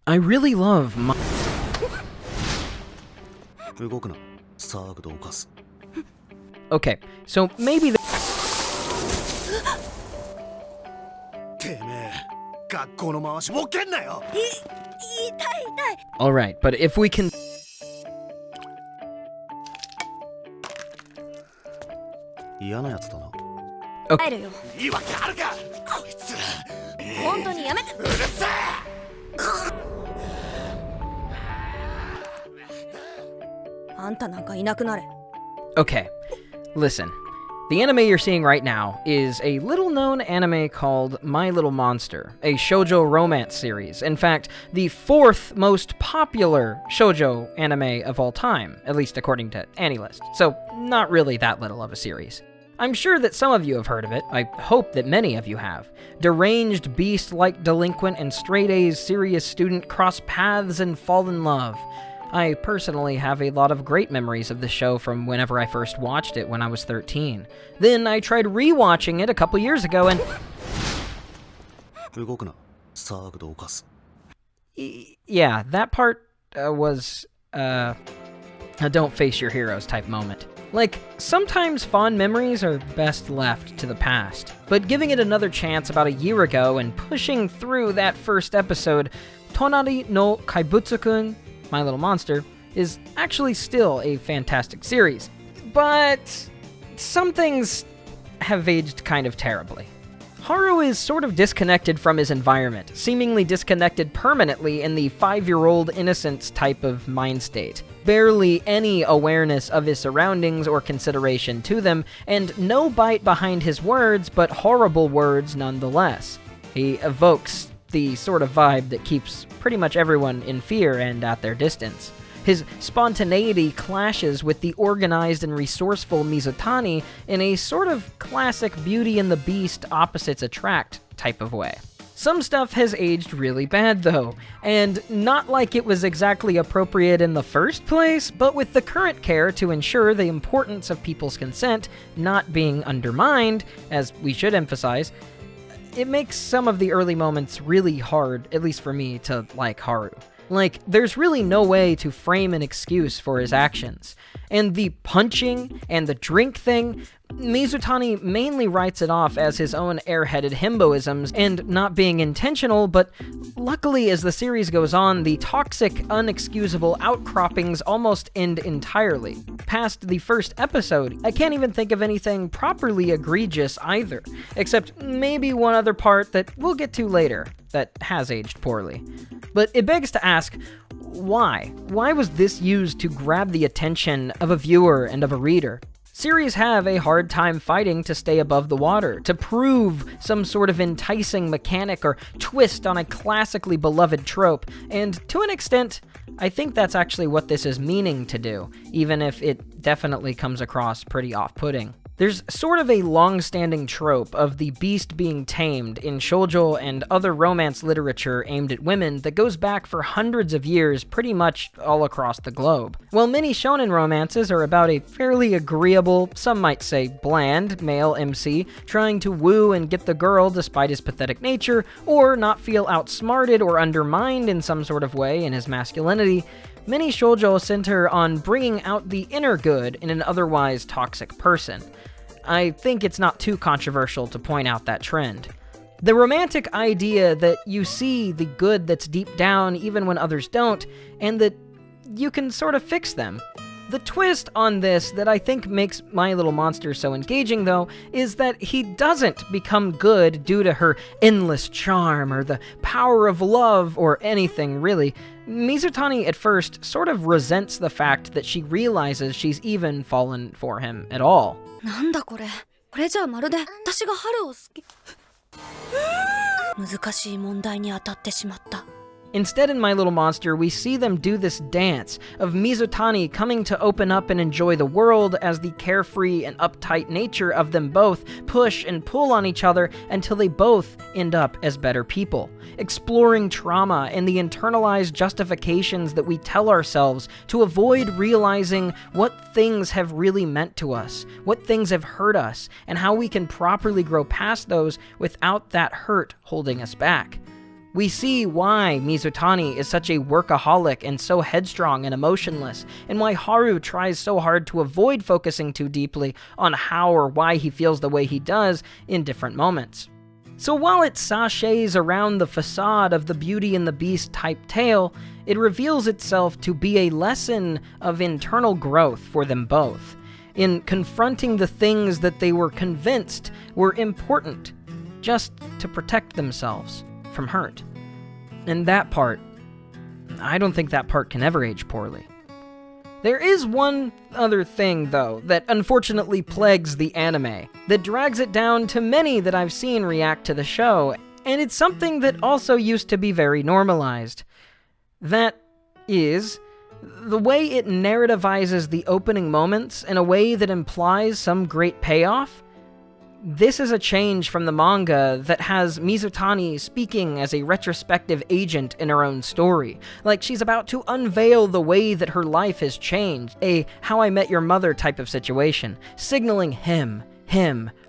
I really love Okay, so maybe Alright, but if we can... Okay. 本当にやめて。うるせえ。あんたなんかいなくなれ。Okay, listen. The anime you're seeing right now is a little-known anime called My Little Monster, a shoujo romance series. In fact, the 4th most popular shoujo anime of all time, at least according to AniList. So, not really that little of a series. I'm sure that some of you have heard of it. I hope that many of you have. Deranged beast-like delinquent and straight-A's serious student cross paths and fall in love. I personally have a lot of great memories of the show from whenever I first watched it when I was 13. Then I tried rewatching it a couple years ago and... Yeah, that part was, a don't face your heroes type moment. Like, sometimes fond memories are best left to the past. But giving it another chance about a year ago and pushing through that first episode, Tonari no Kaibutsukun, My Little Monster, is actually still a fantastic series. But some things have aged kind of terribly. Haru is sort of disconnected from his environment, seemingly disconnected permanently in the 5-year-old innocence type of mind state. Barely any awareness of his surroundings or consideration to them, and no bite behind his words, but horrible words nonetheless. He evokes the sort of vibe that keeps pretty much everyone in fear and at their distance. His spontaneity clashes with the organized and resourceful Mizutani in a sort of classic Beauty and the Beast opposites attract type of way. Some stuff has aged really bad though, and not like it was exactly appropriate in the first place, but with the current care to ensure the importance of people's consent not being undermined, as we should emphasize, it makes some of the early moments really hard, at least for me, to like Haru. Like, there's really no way to frame an excuse for his actions. And the punching and the drink thing, Mizutani mainly writes it off as his own airheaded himboisms and not being intentional, but luckily as the series goes on, the toxic, unexcusable outcroppings almost end entirely. Past the first episode, I can't even think of anything properly egregious either, except maybe one other part that we'll get to later that has aged poorly. But it begs to ask, why? Why was this used to grab the attention of a viewer and of a reader? Series have a hard time fighting to stay above the water, to prove some sort of enticing mechanic or twist on a classically beloved trope, and to an extent, I think that's actually what this is meaning to do, even if it definitely comes across pretty off-putting. There's sort of a long-standing trope of the beast being tamed in shoujo and other romance literature aimed at women that goes back for hundreds of years pretty much all across the globe. While many shonen romances are about a fairly agreeable, some might say bland, male MC trying to woo and get the girl despite his pathetic nature, or not feel outsmarted or undermined in some sort of way in his masculinity, many shoujo center on bringing out the inner good in an otherwise toxic person. I think it's not too controversial to point out that trend. The romantic idea that you see the good that's deep down even when others don't, and that you can sort of fix them. The twist on this that I think makes My Little Monster so engaging, though, is that he doesn't become good due to her endless charm or the power of love or anything, really. Mizutani at first sort of resents the fact that she realizes she's even fallen for him at all. なんだこれ。これじゃあまるで私が春を好き。難しい問題に当たってしまった。 Instead, in My Little Monster, we see them do this dance of Mizutani coming to open up and enjoy the world as the carefree and uptight nature of them both push and pull on each other until they both end up as better people, exploring trauma and the internalized justifications that we tell ourselves to avoid realizing what things have really meant to us, what things have hurt us, and how we can properly grow past those without that hurt holding us back. We see why Mizutani is such a workaholic and so headstrong and emotionless, and why Haru tries so hard to avoid focusing too deeply on how or why he feels the way he does in different moments. So while it sachets around the facade of the Beauty and the Beast type tale, it reveals itself to be a lesson of internal growth for them both, in confronting the things that they were convinced were important, just to protect themselves from hurt. And that part, I don't think that part can ever age poorly. There is one other thing, though, that unfortunately plagues the anime, that drags it down to many that I've seen react to the show, and it's something that also used to be very normalized. That is the way it narrativizes the opening moments in a way that implies some great payoff. This is a change from the manga that has Mizutani speaking as a retrospective agent in her own story, like she's about to unveil the way that her life has changed, a How I Met Your Mother type of situation, signaling him,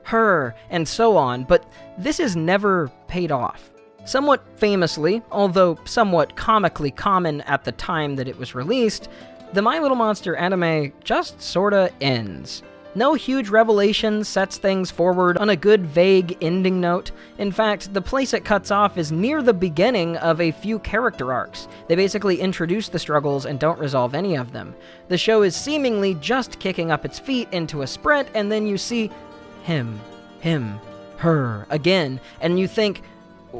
her, and so on, but this is never paid off. Somewhat famously, although somewhat comically common at the time that it was released, the My Little Monster anime just sorta ends. No huge revelation sets things forward on a good, vague ending note. In fact, the place it cuts off is near the beginning of a few character arcs. They basically introduce the struggles and don't resolve any of them. The show is seemingly just kicking up its feet into a sprint, and then you see him, her again, and you think,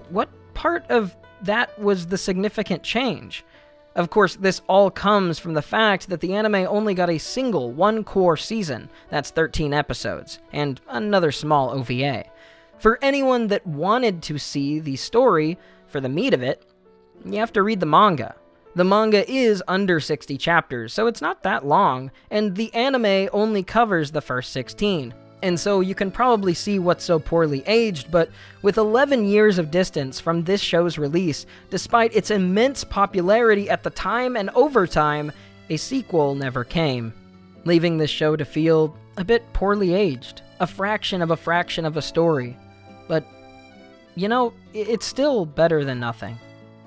what part of that was the significant change? Of course, this all comes from the fact that the anime only got a single one-core season, that's 13 episodes, and another small OVA. For anyone that wanted to see the story for the meat of it, you have to read the manga. The manga is under 60 chapters, so it's not that long, and the anime only covers the first 16. And so you can probably see what's so poorly aged, but with 11 years of distance from this show's release, despite its immense popularity at the time and over time, a sequel never came, leaving this show to feel a bit poorly aged, a fraction of a story. But, you know, it's still better than nothing.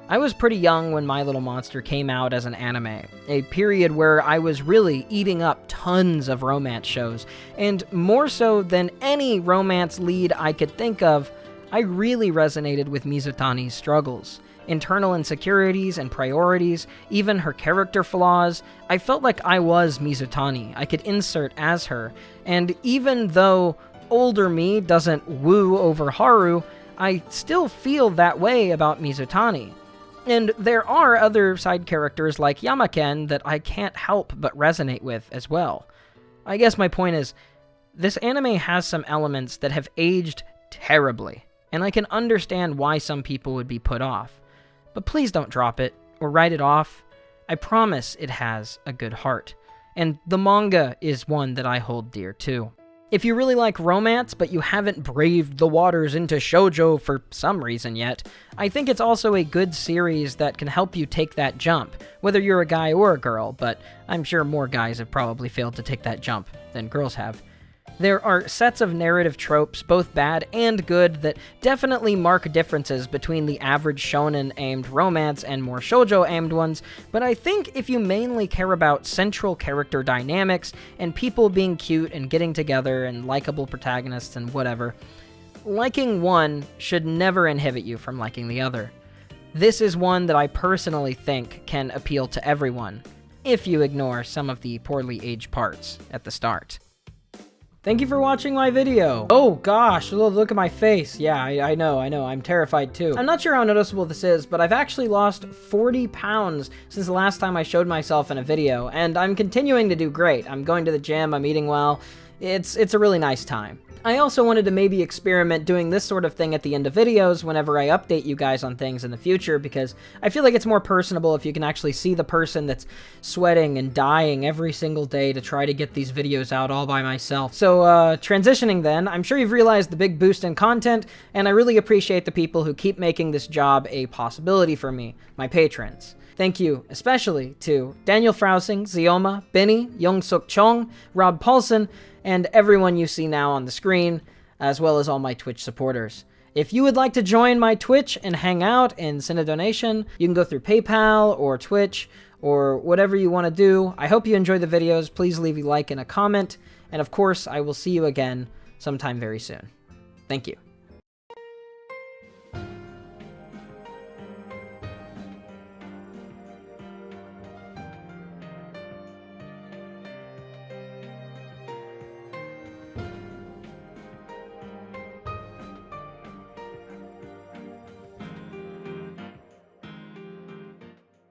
I was pretty young when My Little Monster came out as an anime, a period where I was really eating up tons of romance shows, and more so than any romance lead I could think of, I really resonated with Mizutani's struggles. Internal insecurities and priorities, even her character flaws. I felt like I was Mizutani. I could insert as her, and even though older me doesn't woo over Haru, I still feel that way about Mizutani. And there are other side characters like Yamaken that I can't help but resonate with as well. I guess my point is, this anime has some elements that have aged terribly, and I can understand why some people would be put off. But please don't drop it, or write it off. I promise it has a good heart, and the manga is one that I hold dear too. If you really like romance, but you haven't braved the waters into shoujo for some reason yet, I think it's also a good series that can help you take that jump, whether you're a guy or a girl, but I'm sure more guys have probably failed to take that jump than girls have. There are sets of narrative tropes, both bad and good, that definitely mark differences between the average shonen-aimed romance and more shoujo-aimed ones, but I think if you mainly care about central character dynamics and people being cute and getting together and likable protagonists and whatever, liking one should never inhibit you from liking the other. This is one that I personally think can appeal to everyone, if you ignore some of the poorly aged parts at the start. Thank you for watching my video. Oh gosh, look at my face. Yeah, I know, I'm terrified too. I'm not sure how noticeable this is, but I've actually lost 40 pounds since the last time I showed myself in a video, and I'm continuing to do great. I'm going to the gym, I'm eating well. It's a really nice time. I also wanted to maybe experiment doing this sort of thing at the end of videos whenever I update you guys on things in the future, because I feel like it's more personable if you can actually see the person that's sweating and dying every single day to try to get these videos out all by myself. So, transitioning then, I'm sure you've realized the big boost in content, and I really appreciate the people who keep making this job a possibility for me, my patrons. Thank you especially to Daniel Frausing, Zioma, Benny, Yongsuk Chong, Rob Paulson, and everyone you see now on the screen, as well as all my Twitch supporters. If you would like to join my Twitch and hang out and send a donation, you can go through PayPal or Twitch or whatever you want to do. I hope you enjoy the videos. Please leave a like and a comment. And of course, I will see you again sometime very soon. Thank you.